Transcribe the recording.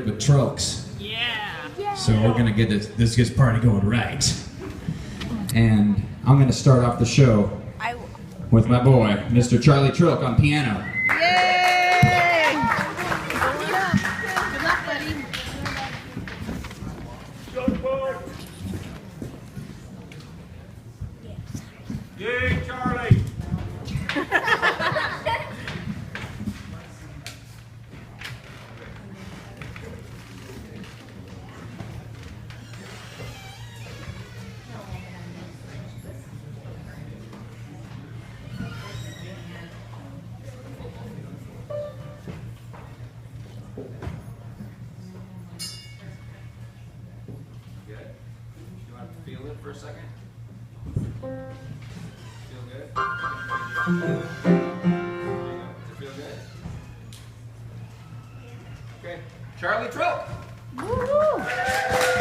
with Trokes. Yeah. So we're gonna get this party going right. And I'm gonna start off the show with my boy, Mr. Charlie Troke on piano. Yay! Good luck, buddy. Yay, Charlie! Good? You want to feel it for a second? Feel good? There you go. Does it feel good? Okay. Charlie Troke! Woo-hoo.